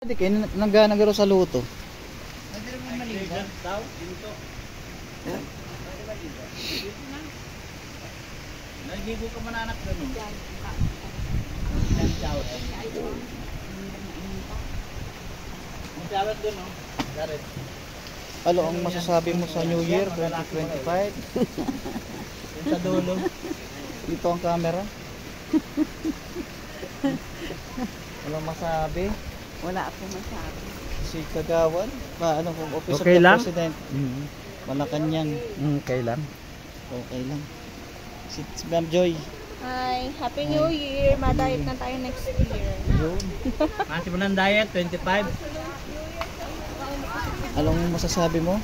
Hindi kayo nagaro sa luto. Pwede mo maligo daw dito. Nagigo ka mananak doon. Ang shower. Ang shower doon, no? Gareth. Ano ang masasabi mo sa New Year 2025? Yung sa dulo. Dito ang camera. Walang masabi. Wala akong masabi. Si Kagawan, ano kung office Okay of the lang? President. Malacanang. Okay lang. Okay lang. Si Ma'am Joy. Hi, Happy New Year. Ma-diet na tayo next year. Yun. Kasi mo ng diet, 25. Anong masasabi mo?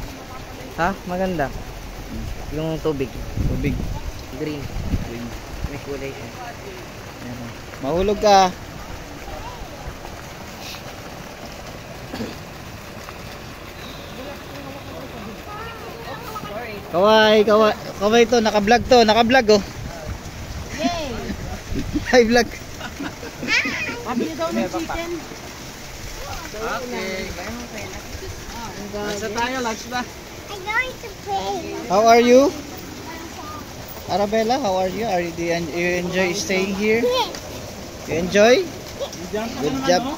Ha? Maganda. Yung tubig. Tubig. Green. May kulay siya. Mahulog ka. Kaway, kaway, kaway to, naka-vlog to, naka-vlog oh. Yay! Hi vlog. Pabili daw ng chicken. Okay. Nasa tayo, lunch na. How are you? Arabella, how are you? Do you enjoy staying here? You enjoy? Good job.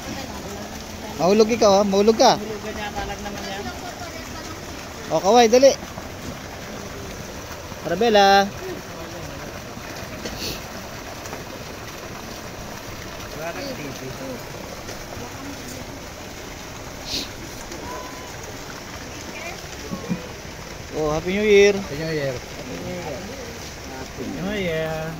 Mahulog ikaw ha, mahulog ka. Ganyan talag naman yan. O kaway, dali. Arabella. Oh, Happy New Year. Happy New Year. Happy New Year.